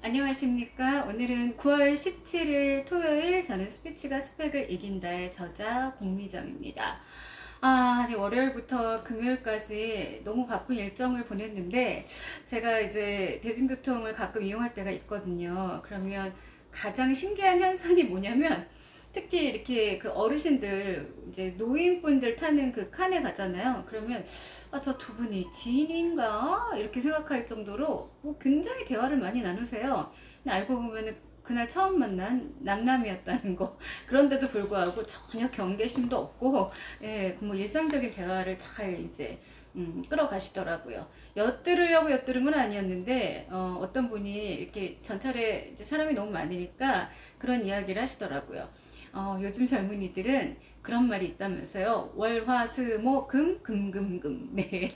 안녕하십니까. 오늘은 9월 17일 토요일. 저는 스피치가 스펙을 이긴다의 저자 공미정입니다. 네, 월요일부터 금요일까지 너무 바쁜 일정을 보냈는데, 제가 이제 대중교통을 가끔 이용할 때가 있거든요. 그러면 가장 신기한 현상이 뭐냐면, 특히 이렇게 그 어르신들, 이제 노인분들 타는 그 칸에 가잖아요. 그러면, 저 두 분이 지인인가? 이렇게 생각할 정도로 굉장히 대화를 많이 나누세요. 근데 알고 보면은 그날 처음 만난 남남이었다는 거. 그런데도 불구하고 전혀 경계심도 없고, 예, 뭐 일상적인 대화를 잘 이제, 끌어가시더라고요. 엿들으려고 엿들은 건 아니었는데, 어떤 분이 이렇게 전철에 이제 사람이 너무 많으니까 그런 이야기를 하시더라고요. 요즘 젊은이들은 그런 말이 있다면서요. 월, 화, 수, 목, 금, 금, 금, 금. 네.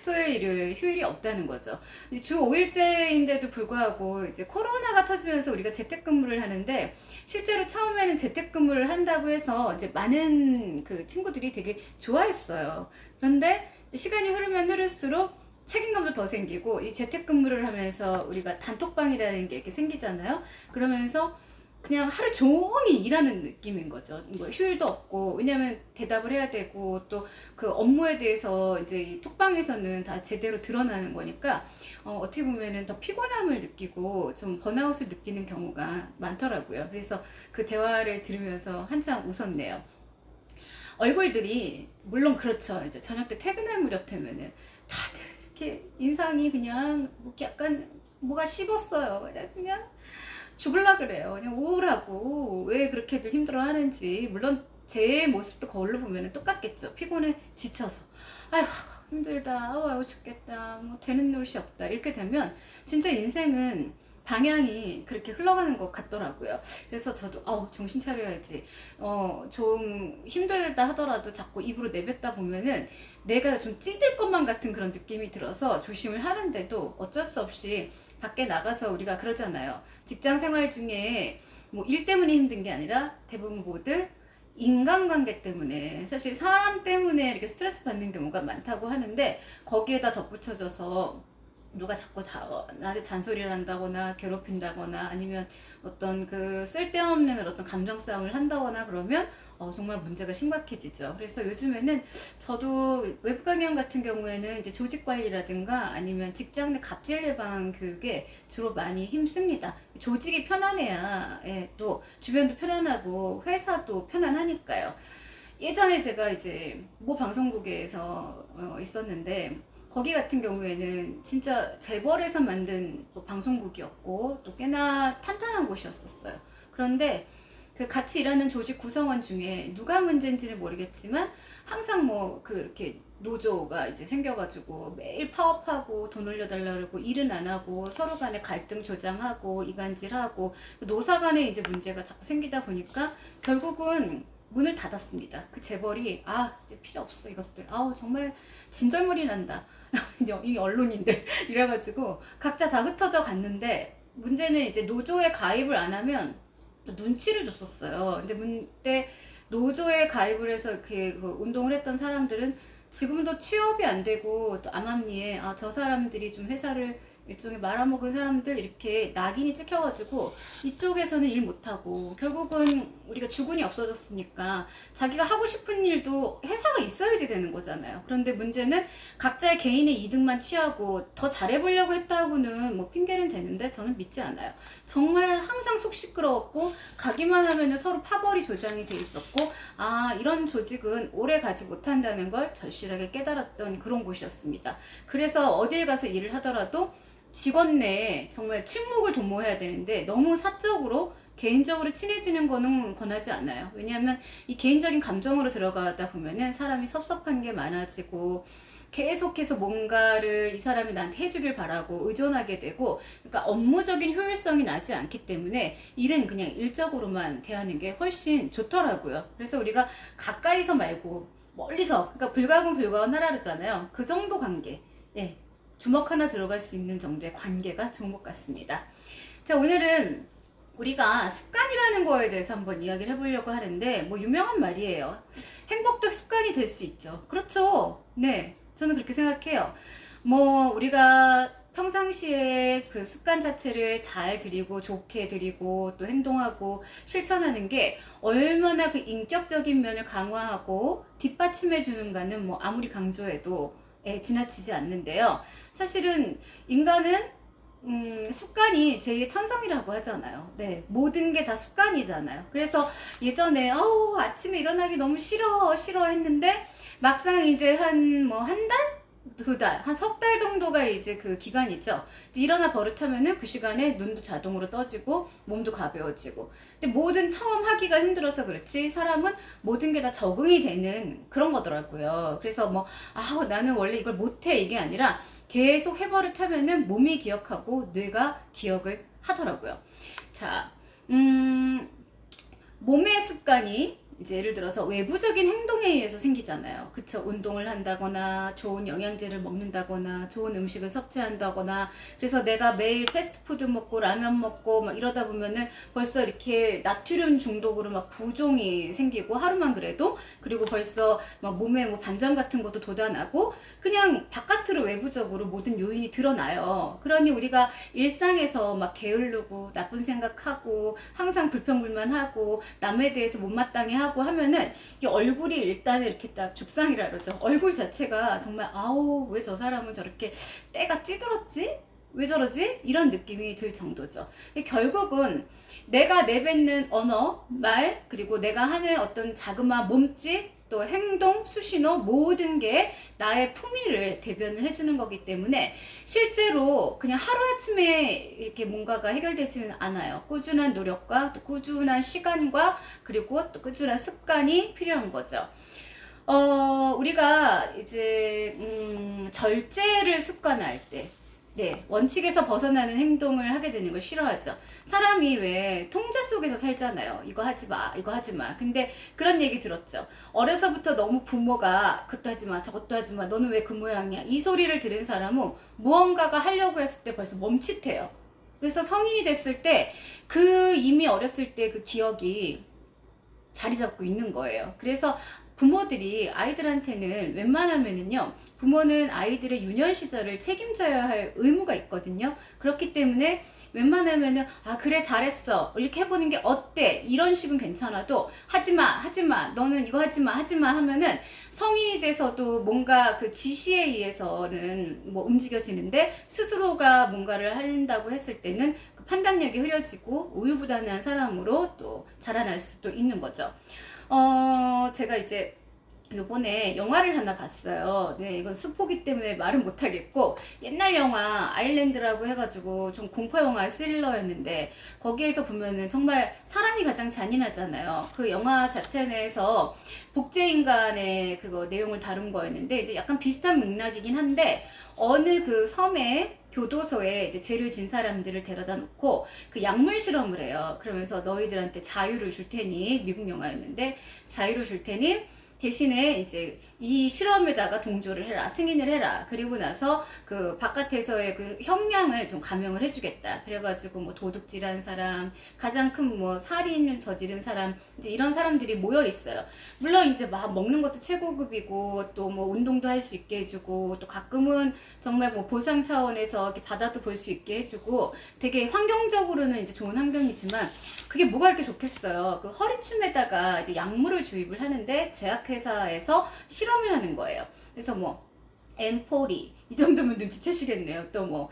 토요일, 일요일, 휴일이 없다는 거죠. 주 5일제인데도 불구하고 이제 코로나가 터지면서 우리가 재택근무를 하는데, 실제로 처음에는 재택근무를 한다고 해서 이제 많은 그 친구들이 되게 좋아했어요. 그런데 시간이 흐르면 흐를수록 책임감도 더 생기고, 이 재택근무를 하면서 우리가 단톡방이라는 게 이렇게 생기잖아요. 그러면서 그냥 하루 종일 일하는 느낌인 거죠. 뭐 휴일도 없고, 왜냐면 대답을 해야 되고, 또 그 업무에 대해서 이제 이 톡방에서는 다 제대로 드러나는 거니까, 어떻게 보면은 더 피곤함을 느끼고 좀 번아웃을 느끼는 경우가 많더라고요. 그래서 그 대화를 들으면서 한참 웃었네요. 얼굴들이, 물론 그렇죠. 이제 저녁 때 퇴근할 무렵 되면은 다들 이렇게 인상이 그냥 뭐 약간 뭐가 씹었어요. 그래서 그냥 죽을라 그래요. 그냥 우울하고 왜 그렇게들 힘들어 하는지. 물론 제 모습도 거울로 보면 똑같겠죠. 피곤해 지쳐서. 아휴, 힘들다. 아우 죽겠다. 뭐 되는 노릇이 없다. 이렇게 되면 진짜 인생은 방향이 그렇게 흘러가는 것 같더라고요. 그래서 저도 정신 차려야지. 좀 힘들다 하더라도 자꾸 입으로 내뱉다 보면은 내가 좀 찌들 것만 같은 그런 느낌이 들어서 조심을 하는데도 어쩔 수 없이 밖에 나가서 우리가 그러잖아요. 직장 생활 중에 뭐 일 때문에 힘든 게 아니라 대부분 모두 인간관계 때문에, 사실 사람 때문에 이렇게 스트레스 받는 경우가 많다고 하는데, 거기에다 덧붙여져서 누가 자꾸 나한테 잔소리를 한다거나 괴롭힌다거나 아니면 어떤 그 쓸데없는 어떤 감정 싸움을 한다거나 그러면 정말 문제가 심각해지죠. 그래서 요즘에는 저도 외부 강연 같은 경우에는 이제 조직 관리라든가 아니면 직장 내 갑질 예방 교육에 주로 많이 힘씁니다. 조직이 편안해야, 예, 또 주변도 편안하고 회사도 편안하니까요. 예전에 제가 이제 모 방송국에서 있었는데, 거기 같은 경우에는 진짜 재벌에서 만든 또 방송국이었고 또 꽤나 탄탄한 곳이었었어요. 그런데 그 같이 일하는 조직 구성원 중에 누가 문제인지는 모르겠지만 항상 뭐 그 이렇게 노조가 이제 생겨가지고 매일 파업하고 돈 올려달라 그러고 일은 안 하고 서로 간에 갈등 조장하고 이간질하고 노사 간에 이제 문제가 자꾸 생기다 보니까 결국은 문을 닫았습니다. 그 재벌이 이제 필요 없어 이것들. 정말 진절머리 난다. 이 언론인들 이래가지고 각자 다 흩어져 갔는데, 문제는 이제 노조에 가입을 안 하면 또 눈치를 줬었어요. 근데 그때 노조에 가입을 해서 이렇게 그 운동을 했던 사람들은 지금도 취업이 안 되고, 또 암암리에 저 사람들이 좀 회사를 일종의 말아먹은 사람들 이렇게 낙인이 찍혀가지고 이쪽에서는 일 못하고 결국은 우리가 주군이 없어졌으니까 자기가 하고 싶은 일도 회사가 있어야지 되는 거잖아요. 그런데 문제는 각자의 개인의 이득만 취하고 더 잘해보려고 했다고는 뭐 핑계는 되는데 저는 믿지 않아요. 정말 항상 속 시끄러웠고 가기만 하면은 서로 파벌이 조장이 돼 있었고, 이런 조직은 오래 가지 못한다는 걸 절실하게 깨달았던 그런 곳이었습니다. 그래서 어딜 가서 일을 하더라도 직원 내에 정말 친목을 도모해야 되는데, 너무 사적으로 개인적으로 친해지는 거는 권하지 않아요. 왜냐하면 이 개인적인 감정으로 들어가다 보면은 사람이 섭섭한 게 많아지고 계속해서 뭔가를 이 사람이 나한테 해주길 바라고 의존하게 되고, 그러니까 업무적인 효율성이 나지 않기 때문에 일은 그냥 일적으로만 대하는 게 훨씬 좋더라고요. 그래서 우리가 가까이서 말고 멀리서, 그러니까 불가군 불가운 하라 그러잖아요. 그 정도 관계, 예, 주먹 하나 들어갈 수 있는 정도의 관계가 좋은 것 같습니다. 자, 오늘은 우리가 습관이라는 거에 대해서 한번 이야기를 해보려고 하는데, 뭐 유명한 말이에요. 행복도 습관이 될 수 있죠. 그렇죠. 네, 저는 그렇게 생각해요. 뭐 우리가 평상시에 그 습관 자체를 잘 들이고 좋게 들이고 또 행동하고 실천하는 게 얼마나 그 인격적인 면을 강화하고 뒷받침해 주는가는 뭐 아무리 강조해도 지나치지 않는데요. 사실은 인간은 습관이 제2의 천성이라고 하잖아요. 네, 모든 게 다 습관이잖아요. 그래서 예전에 아침에 일어나기 너무 싫어 했는데 막상 이제 한 달? 2달, 한 석 달 정도가 이제 그 기간이죠. 일어나 버릇하면은 그 시간에 눈도 자동으로 떠지고 몸도 가벼워지고. 근데 뭐든 처음 하기가 힘들어서 그렇지 사람은 모든 게 다 적응이 되는 그런 거더라고요. 그래서 나는 원래 이걸 못해 이게 아니라 계속 해버릇하면은 몸이 기억하고 뇌가 기억을 하더라고요. 자, 몸의 습관이 이제 예를 들어서 외부적인 행동에 의해서 생기잖아요. 그쵸? 운동을 한다거나 좋은 영양제를 먹는다거나 좋은 음식을 섭취한다거나. 그래서 내가 매일 패스트푸드 먹고 라면 먹고 막 이러다 보면은 벌써 이렇게 나트륨 중독으로 막 부종이 생기고 하루만 그래도, 그리고 벌써 막 몸에 뭐 반점 같은 것도 돋아나고 그냥 바깥으로 외부적으로 모든 요인이 드러나요. 그러니 우리가 일상에서 막 게으르고 나쁜 생각하고 항상 불평불만하고 남에 대해서 못마땅해 하고 하면은 이 얼굴이 일단은 이렇게 딱 죽상이라 그러죠. 얼굴 자체가 정말 왜 저 사람은 저렇게 때가 찌들었지? 왜 저러지? 이런 느낌이 들 정도죠. 결국은 내가 내뱉는 언어, 말, 그리고 내가 하는 어떤 자그마한 몸짓, 또 행동, 수신호 모든 게 나의 품위를 대변을 해주는 거기 때문에 실제로 그냥 하루아침에 이렇게 뭔가가 해결되지는 않아요. 꾸준한 노력과 또 꾸준한 시간과 그리고 또 꾸준한 습관이 필요한 거죠. 우리가 이제 절제를 습관할 때 원칙에서 벗어나는 행동을 하게 되는 걸 싫어하죠. 사람이 왜 통제 속에서 살잖아요. 이거 하지 마, 이거 하지 마. 근데 그런 얘기 들었죠. 어려서부터 너무 부모가 그것도 하지 마, 저것도 하지 마, 너는 왜 그 모양이야, 이 소리를 들은 사람은 무언가가 하려고 했을 때 벌써 멈칫해요. 그래서 성인이 됐을 때 이미 어렸을 때 그 기억이 자리 잡고 있는 거예요. 그래서 부모들이 아이들한테는 웬만하면은요, 부모는 아이들의 유년 시절을 책임져야 할 의무가 있거든요. 그렇기 때문에 웬만하면은 그래 잘했어 이렇게 해보는 게 어때 이런 식은 괜찮아도 하지마 너는 이거 하지마 하면은 성인이 돼서도 뭔가 그 지시에 의해서는 뭐 움직여지는데 스스로가 뭔가를 한다고 했을 때는 그 판단력이 흐려지고 우유부단한 사람으로 또 자라날 수도 있는 거죠. 제가 이제 요번에 영화를 하나 봤어요. 네, 이건 스포기 때문에 말은 못하겠고, 옛날 영화 아일랜드라고 해가지고 좀 공포영화 스릴러였는데, 거기에서 보면은 정말 사람이 가장 잔인하잖아요. 그 영화 자체 내에서 복제인간의 그거 내용을 다룬 거였는데, 이제 약간 비슷한 맥락이긴 한데, 어느 그 섬에 교도소에 이제 죄를 진 사람들을 데려다 놓고 그 약물 실험을 해요. 그러면서 너희들한테 자유를 줄 테니, 미국 영화였는데, 자유를 줄 테니 대신에 이제 이 실험에다가 동조를 해라, 승인을 해라. 그리고 나서 그 바깥에서의 그 형량을 좀 감형을 해주겠다. 그래가지고 뭐 도둑질한 사람, 가장 큰 뭐 살인을 저지른 사람, 이제 이런 사람들이 모여 있어요. 물론 이제 막 먹는 것도 최고급이고 또 뭐 운동도 할 수 있게 해주고 또 가끔은 정말 뭐 보상 차원에서 이렇게 바다도 볼 수 있게 해주고 되게 환경적으로는 이제 좋은 환경이지만 그게 뭐가 이렇게 좋겠어요. 그 허리춤에다가 이제 약물을 주입을 하는데 제약회사에서 실험을 하는 거예요. 그래서 뭐 엠포리 이 정도면 눈치채시겠네요. 또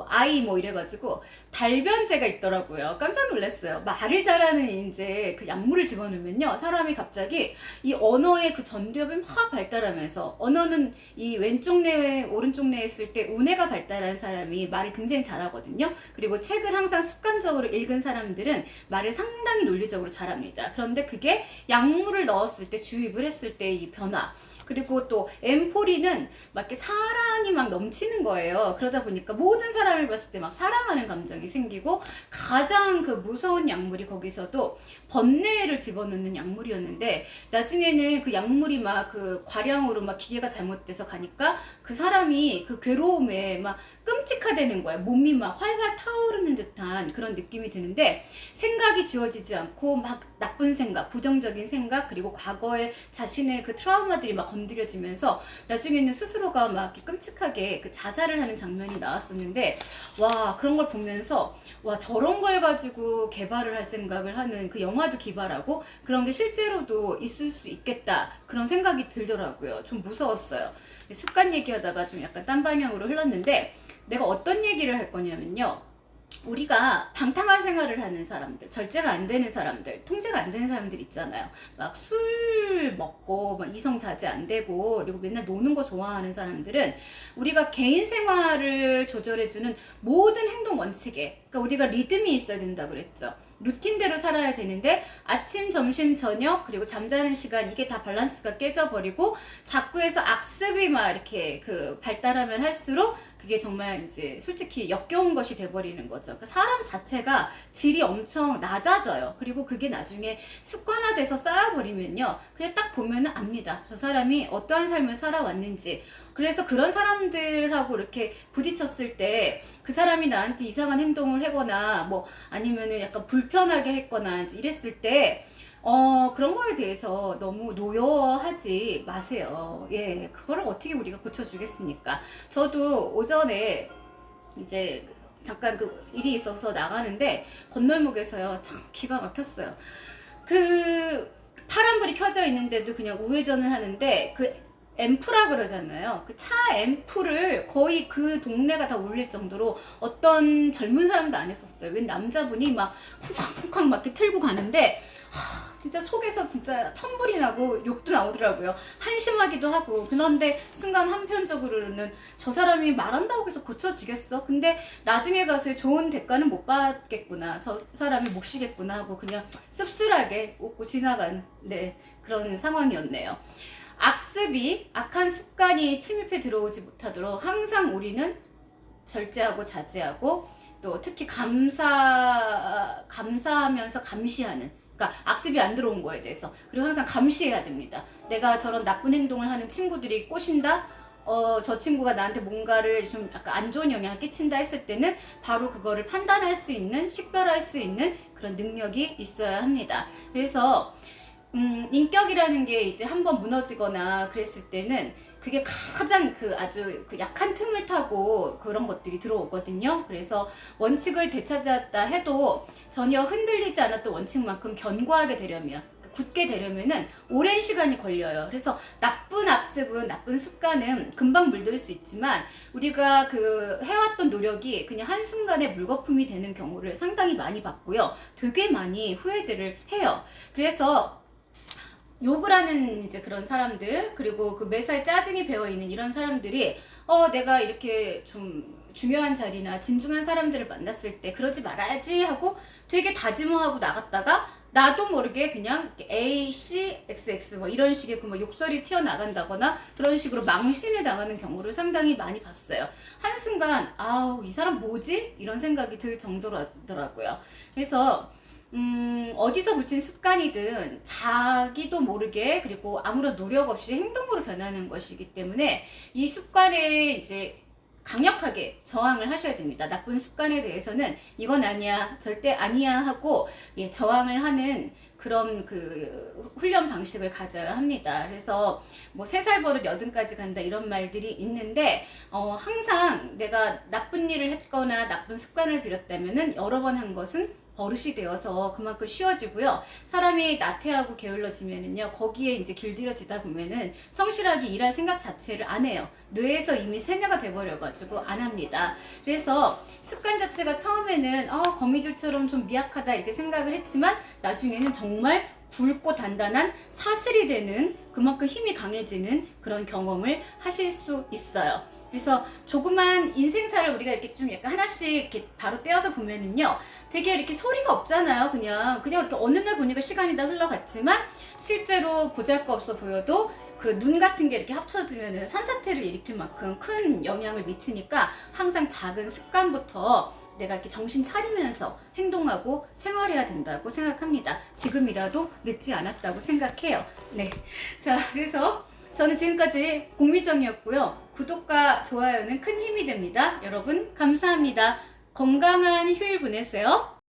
아이 이래가지고 달변제가 있더라고요. 깜짝 놀랐어요. 말을 잘하는 이제 그 약물을 집어넣으면요, 사람이 갑자기 이 언어의 그 전두엽이 확 발달하면서, 언어는 이 왼쪽 뇌 오른쪽 뇌에 있을 때 우뇌가 발달한 사람이 말을 굉장히 잘하거든요. 그리고 책을 항상 습관적으로 읽은 사람들은 말을 상당히 논리적으로 잘합니다. 그런데 그게 약물을 넣었을 때, 주입을 했을 때 이 변화, 그리고 또 엠포리는 막 이렇게 사랑이 막 넘치는 거예요. 그러다 보니까 모든 사람을 봤을 때 막 사랑하는 감정이 생기고, 가장 그 무서운 약물이 거기서도 번뇌를 집어넣는 약물이었는데, 나중에는 그 약물이 막 그 과량으로 막 기계가 잘못돼서 가니까 그 사람이 그 괴로움에 막 끔찍하다는 거야. 몸이 막 활활 타오르는 듯한 그런 느낌이 드는데, 생각이 지워지지 않고 막 나쁜 생각, 부정적인 생각, 그리고 과거에 자신의 그 트라우마들이 막 건드려지면서 나중에는 스스로가 막 끔찍한 끔찍하게 그 자살을 하는 장면이 나왔었는데, 와, 그런 걸 보면서 와, 저런 걸 가지고 개발을 할 생각을 하는, 그 영화도 기발하고 그런 게 실제로도 있을 수 있겠다, 그런 생각이 들더라고요. 좀 무서웠어요. 습관 얘기하다가 좀 약간 딴 방향으로 흘렀는데, 내가 어떤 얘기를 할 거냐면요, 우리가 방탕한 생활을 하는 사람들, 절제가 안 되는 사람들, 통제가 안 되는 사람들 있잖아요. 막 술 먹고 막 이성 자제 안 되고 그리고 맨날 노는 거 좋아하는 사람들은 우리가 개인 생활을 조절해주는 모든 행동 원칙에, 그러니까 우리가 리듬이 있어야 된다 그랬죠. 루틴대로 살아야 되는데 아침, 점심, 저녁, 그리고 잠자는 시간, 이게 다 밸런스가 깨져버리고 자꾸 해서 악습이 막 이렇게 그 발달하면 할수록 그게 정말 이제 솔직히 역겨운 것이 돼버리는 거죠. 그러니까 사람 자체가 질이 엄청 낮아져요. 그리고 그게 나중에 습관화돼서 쌓여버리면요, 그냥 딱 보면은 압니다. 저 사람이 어떠한 삶을 살아왔는지. 그래서 그런 사람들하고 이렇게 부딪혔을 때 그 사람이 나한테 이상한 행동을 하거나 뭐 아니면은 약간 불편하게 했거나 이랬을 때 그런 거에 대해서 너무 노여하지 마세요. 예, 그거를 어떻게 우리가 고쳐주겠습니까? 저도 오전에 이제 잠깐 그 일이 있어서 나가는데 건널목에서요, 참 기가 막혔어요. 그 파란불이 켜져 있는데도 그냥 우회전을 하는데, 그 앰프라 그러잖아요. 그 차 앰프를 거의 그 동네가 다 울릴 정도로 어떤 젊은 사람도 안 했었어요. 웬 남자분이 막 쿵쾅쿵쾅 막 이렇게 틀고 가는데, 진짜 속에서 진짜 천불이 나고 욕도 나오더라고요. 한심하기도 하고. 그런데 순간 한편적으로는 저 사람이 말한다고 해서 고쳐지겠어? 근데 나중에 가서 좋은 대가는 못 받겠구나, 저 사람이 못 쉬겠구나 하고 그냥 씁쓸하게 웃고 지나간, 네, 그런 상황이었네요. 악습이, 악한 습관이 침입해 들어오지 못하도록 항상 우리는 절제하고 자제하고, 또 특히 감사하면서 감시하는, 그러니까 악습이 안 들어온 거에 대해서, 그리고 항상 감시해야 됩니다. 내가 저런 나쁜 행동을 하는 친구들이 꼬신다? 저 친구가 나한테 뭔가를 좀 약간 안 좋은 영향을 끼친다 했을 때는 바로 그거를 판단할 수 있는, 식별할 수 있는 그런 능력이 있어야 합니다. 그래서 인격이라는 게 이제 한번 무너지거나 그랬을 때는 그게 가장 그 아주 그 약한 틈을 타고 그런 것들이 들어오거든요. 그래서 원칙을 되찾았다 해도 전혀 흔들리지 않았던 원칙만큼 견고하게 되려면, 굳게 되려면은 오랜 시간이 걸려요. 그래서 나쁜 악습은, 나쁜 습관은 금방 물들 수 있지만 우리가 그 해왔던 노력이 그냥 한순간에 물거품이 되는 경우를 상당히 많이 봤고요. 되게 많이 후회들을 해요. 그래서 욕을 하는 이제 그런 사람들, 그리고 그 매사에 짜증이 배어있는 이런 사람들이 내가 이렇게 좀 중요한 자리나 진중한 사람들을 만났을 때 그러지 말아야지 하고 되게 다짐하고 나갔다가 나도 모르게 그냥 A, C, XX 뭐 이런 식의 그 뭐 욕설이 튀어나간다거나 그런 식으로 망신을 당하는 경우를 상당히 많이 봤어요. 한순간 아우, 이 사람 뭐지? 이런 생각이 들 정도라더라고요. 그래서 어디서 붙인 습관이든 자기도 모르게, 그리고 아무런 노력 없이 행동으로 변하는 것이기 때문에 이 습관에 이제 강력하게 저항을 하셔야 됩니다. 나쁜 습관에 대해서는 이건 아니야, 절대 아니야 하고 저항을 하는 그런 그 훈련 방식을 가져야 합니다. 그래서 뭐 3살 버릇 80까지 간다 이런 말들이 있는데, 항상 내가 나쁜 일을 했거나 나쁜 습관을 들였다면은 여러 번 한 것은 버릇이 되어서 그만큼 쉬워지고요. 사람이 나태하고 게을러지면은요, 거기에 이제 길들여지다 보면은 성실하게 일할 생각 자체를 안 해요. 뇌에서 이미 세뇌가 돼버려가지고 안 합니다. 그래서 습관 자체가 처음에는 거미줄처럼 좀 미약하다 이렇게 생각을 했지만 나중에는 정말 굵고 단단한 사슬이 되는, 그만큼 힘이 강해지는 그런 경험을 하실 수 있어요. 그래서 조그만 인생사를 우리가 이렇게 좀 약간 하나씩 이렇게 바로 떼어서 보면은요, 되게 이렇게 소리가 없잖아요. 그냥 이렇게 어느 날 보니까 시간이 다 흘러갔지만 실제로 보잘것없어 보여도 그 눈 같은 게 이렇게 합쳐지면은 산사태를 일으킬 만큼 큰 영향을 미치니까 항상 작은 습관부터 내가 이렇게 정신 차리면서 행동하고 생활해야 된다고 생각합니다. 지금이라도 늦지 않았다고 생각해요. 네. 자, 그래서 저는 지금까지 공미정이었고요. 구독과 좋아요는 큰 힘이 됩니다. 여러분 감사합니다. 건강한 휴일 보내세요.